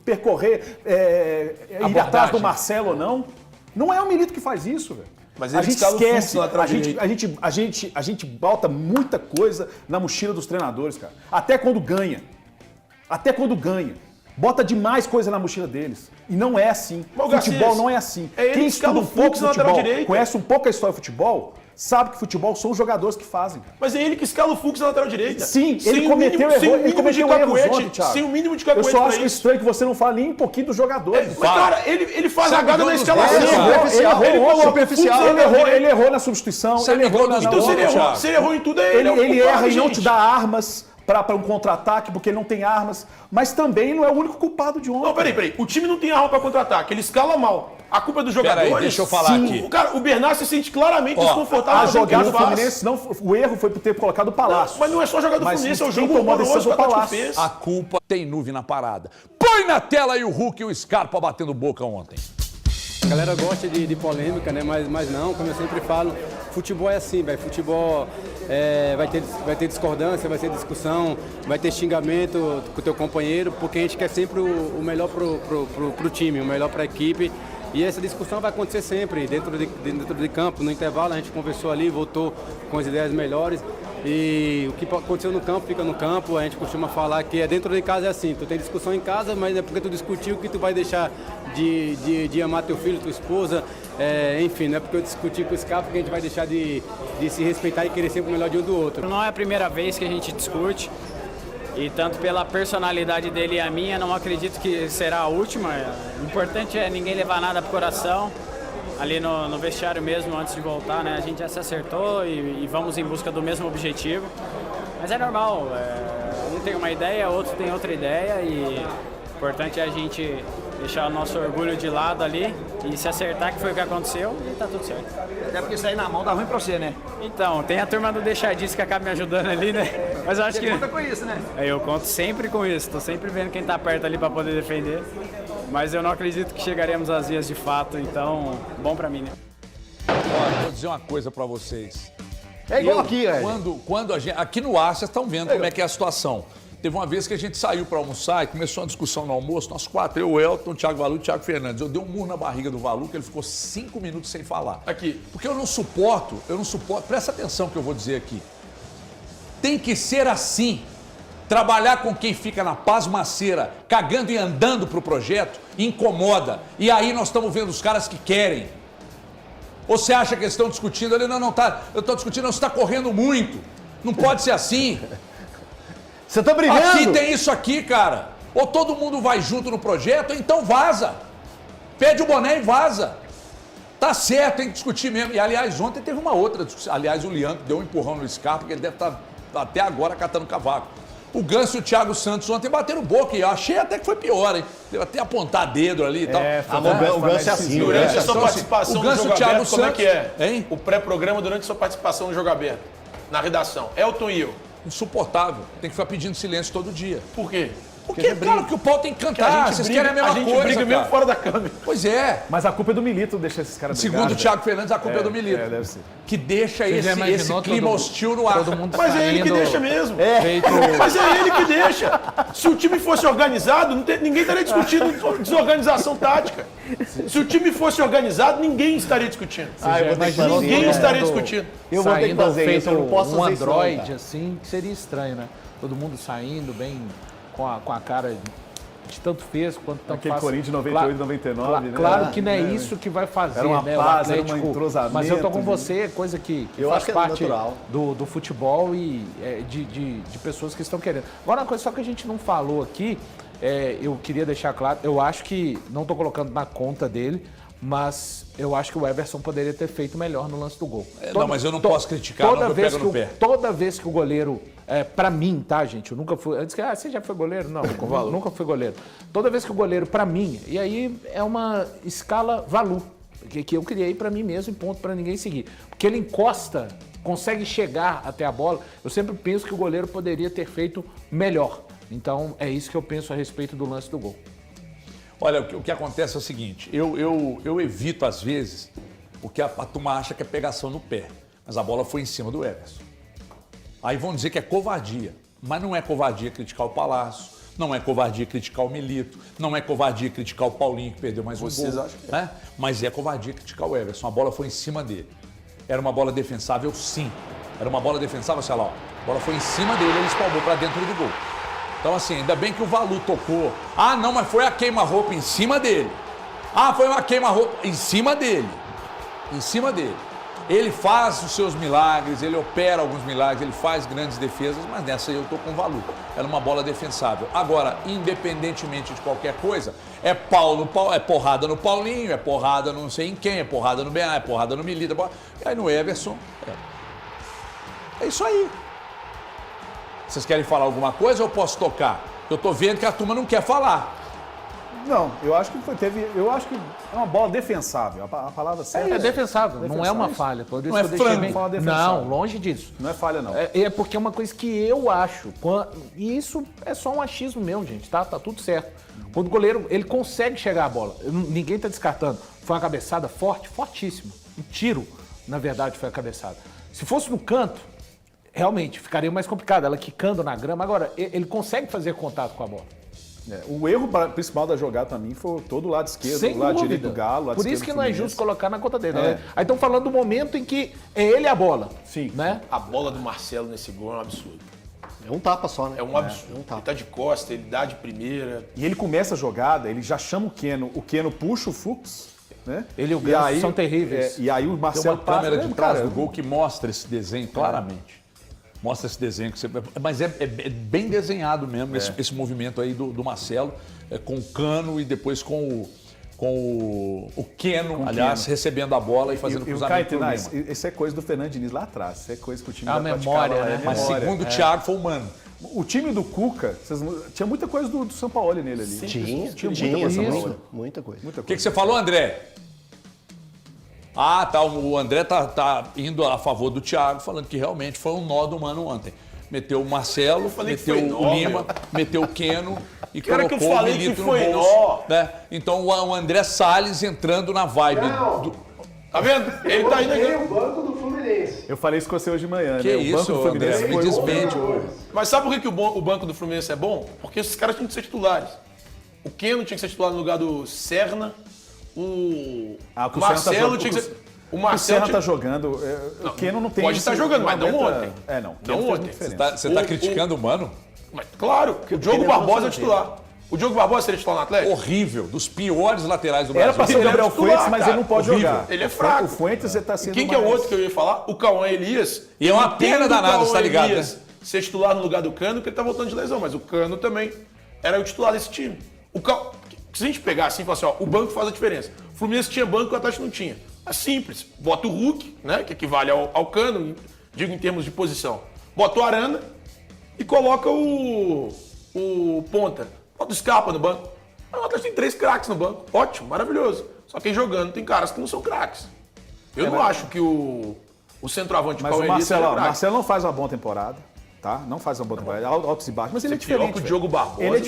percorrer, ir atrás do Marcelo ou não. Não é o Milito que faz isso, velho. Mas a gente esquece, a gente bota muita coisa na mochila dos treinadores, cara. Até quando ganha. Bota demais coisa na mochila deles. E não é assim. Mas, futebol não é assim. Quem estuda um pouco de futebol, conhece um pouco a história do futebol, sabe que futebol são os jogadores que fazem. Cara. Mas é ele que escala o Fux na lateral direita. Sim, ele cometeu erros ontem, Thiago. Sem o mínimo de cacuete. Eu só acho estranho que você não fale nem um pouquinho dos jogadores. Mas, cara, ele faz a cagada na escalação. Ele errou na substituição. Ele errou na Então, se ele errou em tudo, ele erra e não te dá armas para um contra-ataque, porque ele não tem armas. Mas também não é o único culpado de ontem. Não, peraí. O time não tem arma para contra-ataque. Ele escala mal. A culpa é dos jogadores. Peraí, deixa eu falar aqui. O Bernard se sente claramente desconfortável. A jogada do Fluminense, o erro foi por ter colocado o Palácio. Mas não é só jogar do Fluminense, é o jogo horroroso que o Atlético fez. A culpa tem nuvem na parada. Põe na tela aí o Hulk e o Scarpa batendo boca ontem. A galera gosta de polêmica, né? Mas não, como eu sempre falo, futebol é assim, velho. Futebol vai ter discordância, vai ter discussão, vai ter xingamento com o teu companheiro, porque a gente quer sempre o melhor pro time, o melhor pra equipe. E essa discussão vai acontecer sempre, dentro de campo. No intervalo a gente conversou ali, voltou com as ideias melhores. E o que aconteceu no campo, fica no campo. A gente costuma falar que dentro de casa é assim, tu tem discussão em casa, mas é porque tu discutiu que tu vai deixar de amar teu filho, tua esposa. Enfim, não é porque eu discuti com esse cara que a gente vai deixar de se respeitar e querer sempre o melhor de um do outro. Não é a primeira vez que a gente discute. E tanto pela personalidade dele e a minha, não acredito que será a última. O importante é ninguém levar nada pro coração. Ali no vestiário mesmo, antes de voltar, né? A gente já se acertou e vamos em busca do mesmo objetivo. Mas é normal, um tem uma ideia, outro tem outra ideia e o importante é a gente deixar o nosso orgulho de lado ali e se acertar, que foi o que aconteceu, e tá tudo certo. Até porque sair na mão dá ruim pra você, né? Então, tem a turma do Deixadice que acaba me ajudando ali, né? Mas eu acho Você conta com isso, né? Eu conto sempre com isso, tô sempre vendo quem tá perto ali para poder defender. Mas eu não acredito que chegaremos às vias de fato, então, bom pra mim, né? Olha, vou dizer uma coisa pra vocês. É igual aqui, velho. Quando a gente, aqui no ar, vocês estão vendo como é que é a situação. Teve uma vez que a gente saiu para almoçar e começou uma discussão no almoço, nós 4, eu, o Elton, o Thiago Valu e o Thiago Fernandes. Eu dei um murro na barriga do Valu, que ele ficou 5 minutos sem falar. Aqui. Porque eu não suporto, presta atenção que eu vou dizer aqui. Tem que ser assim. Trabalhar com quem fica na pasmaceira, cagando e andando pro projeto, incomoda. E aí nós estamos vendo os caras que querem. Ou você acha que eles estão discutindo? Ele não tá. Eu estou discutindo, você está correndo muito. Não pode ser assim. Você tá brigando? Aqui tem isso aqui, cara. Ou todo mundo vai junto no projeto, ou então vaza. Pede o boné e vaza. Tá certo, tem que discutir mesmo. E, aliás, ontem teve uma outra discussão. Aliás, o Leandro deu um empurrão no Scarpa, porque ele deve estar até agora catando cavaco. O Ganso e o Thiago Santos ontem bateram boca, e eu achei até que foi pior, hein? Deu até apontar dedo ali e tal. O Ganso é assim. Durante a sua participação no Jogo Aberto, como é que é? Hein? O pré-programa durante a sua participação no Jogo Aberto, na redação. Elton e eu. Insuportável. Tem que ficar pedindo silêncio todo dia. Por quê? Porque, claro, que o pau tem que cantar. Vocês querem a mesma coisa, A gente briga mesmo cara. fora da câmera. Pois é. Mas a culpa é do Milito deixar esses caras brigarem. Segundo o Thiago Fernandes, a culpa é do Milito. Deve ser. Que deixa esse clima hostil no ar. Mas é ele que deixa mesmo. Feito... Mas é ele que deixa. Se o time fosse organizado, ninguém estaria discutindo desorganização tática. Se o time fosse organizado, ninguém estaria discutindo. Ninguém estaria discutindo. Eu vou ter que fazer isso, eu não posso fazer isso não, Android, cara. assim, que seria estranho, né? Todo mundo saindo bem com a cara de tanto fez quanto tanto Aquele faz. Corinthians 98, 99, né? Claro que não é isso que vai fazer, Era uma né? paz, o era Atlético, um entrosamento. mas eu tô com você, é coisa que Eu faz acho que é parte natural. do futebol e de pessoas que estão querendo. Agora, uma coisa só que a gente não falou aqui, eu queria deixar claro, eu acho que, não tô colocando na conta dele, mas eu acho que o Everson poderia ter feito melhor no lance do gol. Não, mas eu não posso criticar, não, eu pego no pé. Toda vez que o goleiro, pra mim, tá, gente, eu nunca fui, antes que, você já foi goleiro? Não, nunca fui goleiro. Toda vez que o goleiro, pra mim, e aí é uma escala Valu, que eu criei pra mim mesmo, em ponto pra ninguém seguir. Porque ele encosta, consegue chegar até a bola, eu sempre penso que o goleiro poderia ter feito melhor. Então, é isso que eu penso a respeito do lance do gol. Olha, o que acontece é o seguinte, eu evito às vezes, porque a turma acha que é pegação no pé, mas a bola foi em cima do Everson. Aí vão dizer que é covardia, mas não é covardia criticar o Palácio, não é covardia criticar o Milito, não é covardia criticar o Paulinho, que perdeu mais um Vocês gol, acham que né? Mas é covardia criticar o Everson, a bola foi em cima dele. Era uma bola defensável, sim. Era uma bola defensável, sei lá, ó, a bola foi em cima dele, ele espalmou para dentro do gol. Então, assim, ainda bem que o Valu tocou. Ah, não, mas foi a queima-roupa em cima dele. Ah, foi uma queima-roupa em cima dele. Em cima dele. Ele faz os seus milagres, ele opera alguns milagres, ele faz grandes defesas, mas nessa aí eu tô com o Valu. Era uma bola defensável. Agora, independentemente de qualquer coisa, é porrada no Paulinho, é porrada no não sei em quem, é porrada no BA, é porrada no Milito. E aí no Everson, é isso aí. Vocês querem falar alguma coisa ou eu posso tocar? Eu tô vendo que a turma não quer falar. Não, eu acho que é uma bola defensável. A palavra certa É defensável, não é uma falha. Por isso Não é eu deixei frango. bem... Fala defensável. Não, longe disso. Não é falha, não. É porque é uma coisa que eu acho. E isso é só um achismo meu, gente, tá? Tá tudo certo. Quando o goleiro, ele consegue chegar à bola. Ninguém tá descartando. Foi uma cabeçada forte, fortíssima. Um tiro, na verdade, foi a cabeçada. Se fosse no canto, realmente ficaria mais complicado. Ela quicando na grama. Agora, ele consegue fazer contato com a bola. O erro principal da jogada pra mim foi todo o lado esquerdo, Sem o lado dúvida. direito do Galo, lado Por isso esquerdo que do não é Fluminense. justo colocar na conta dele, né? Aí estão falando do momento em que é ele a bola. Sim. Né? A bola do Marcelo nesse gol é um absurdo. É um tapa só, né? É um absurdo. Ele tá de costa, ele dá de primeira. E ele começa a jogada, ele já chama o Keno puxa o Fux, né? Ele e o Ganso são terríveis. E aí o Tem Marcelo uma câmera de trás cara, do gol que mostra esse desenho claramente. Mostra esse desenho. Mas é bem desenhado mesmo, esse movimento aí do Marcelo, com o Cano e depois com com o Keno, aliás, recebendo a bola e fazendo cruzamento pro Lima. Isso é coisa do Fernando Diniz lá atrás. Isso é coisa que o time A memória, né? Mas segundo o Thiago, foi humano. O time do Cuca, tinha muita coisa do São Paulo nele ali. Tinha muita coisa. O que você falou, André? Ah, tá. O André tá indo a favor do Thiago, falando que realmente foi um nó do Mano ontem. Meteu o Marcelo, meteu o Lima, meteu o Keno e colocou o Milito no bolso. Né? Então o André Salles entrando na vibe. Tá vendo? Ele tá indo aqui. O banco do Fluminense. Eu falei isso com você hoje de manhã, Que né? isso, o banco do Fluminense André, me desmente. Mas sabe por que o banco do Fluminense é bom? Porque esses caras tinham que ser titulares. O Keno tinha que ser titular no lugar do Serna. O Marcelo tinha que ser... O Serna tá jogando. O Keno não tem... Pode estar jogando, mas não ontem. Não ontem. Você tá criticando o Mano? Mas, claro, o Diogo Barbosa é titular. O Diogo Barbosa seria titular no Atlético? Horrível, dos piores laterais do Brasil. Era pra ser o Gabriel Fuentes, mas ele não pode jogar. Ele é fraco. O Fuentes você tá sendo Quem que é o outro que eu ia falar? O Cauã Elias. E é uma pena danada, você tá ligado, né? Ser titular no lugar do Cano, porque ele tá voltando de lesão, mas o Cano também era o titular desse time. Se a gente pegar assim e falar assim, ó, o banco faz a diferença. O Fluminense tinha banco e o Atlético não tinha. É simples. Bota o Hulk, né, que equivale ao Cano, digo em termos de posição. Bota o Arana e coloca o ponta. Bota o Scarpa no banco. O Atlético tem 3 craques no banco. Ótimo, maravilhoso. Só que jogando tem caras que não são craques. Eu não acho que o centroavante Mas o Marcelo não faz uma boa temporada. Tá? Não faz uma boa temporada, altos e baixos, mas ele é diferente. Que o Diogo Barbosa. Ele é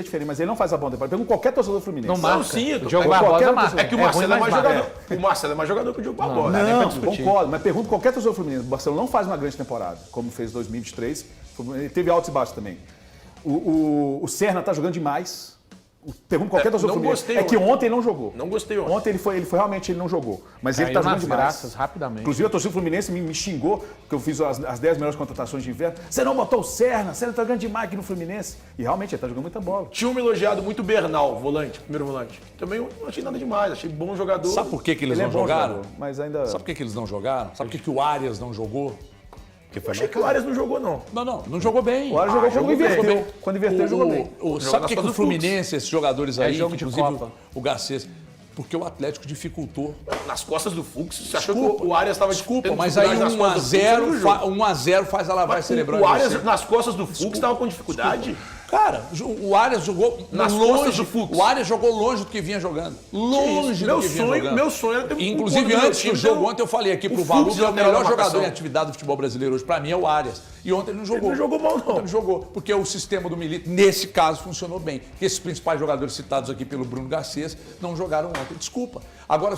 diferente, mas ele não faz a boa temporada. Pergunta qualquer torcedor do Fluminense. Não marca. Sim, o Diogo Barbosa marca. É que o Marcelo é mais jogador. O Marcelo é mais jogador que o Diogo Barbosa. Não, concordo, mas pergunta qualquer torcedor do Fluminense. O Marcelo não faz uma grande temporada, como fez em 2023. Ele teve altos e baixos também. O Serna tá jogando demais. Pergunta qualquer torcedor do Fluminense. É que ontem ele não jogou. Não gostei ontem. Ontem ele foi realmente ele não jogou. Mas ele tá jogando demais. Graças, rapidamente. Inclusive a torcida do Fluminense me xingou, porque eu fiz as 10 melhores contratações de inverno. Você não botou o Serna tá jogando demais aqui no Fluminense. E realmente ele tá jogando muita bola. Tinha me elogiado muito o Bernal, primeiro volante. Também não achei nada demais, achei bom jogador. Sabe por que eles não jogaram? Jogador, mas ainda... Sabe por que eles não jogaram? Sabe por que o Arias não jogou? Achei que o Arias não jogou, não. Não jogou bem. O Arias jogou quando inverteu. Quando inverteu, jogou bem. Sabe por que o Fluminense, esses jogadores aí, jogo de inclusive Copa. o Garcês, porque o Atlético dificultou. Nas costas do Fux, você achou que o Arias estava Desculpa, mas aí 1x0 faz a lavagem cerebral. O Arias nas costas do Fux estava com dificuldade? Cara, o Arias jogou nas costas do Fux. O Arias jogou longe do que vinha jogando. Longe do que vinha jogando. Meu sonho era ter inclusive, antes do jogo, ontem eu falei aqui pro Valu que é o melhor jogador em atividade do futebol brasileiro hoje, pra mim, é o Arias. E ontem ele não jogou. Ele não jogou mal, não. Ele não jogou, porque o sistema do Milito, nesse caso, funcionou bem. Esses principais jogadores citados aqui pelo Bruno Garcês não jogaram ontem. Desculpa. Agora,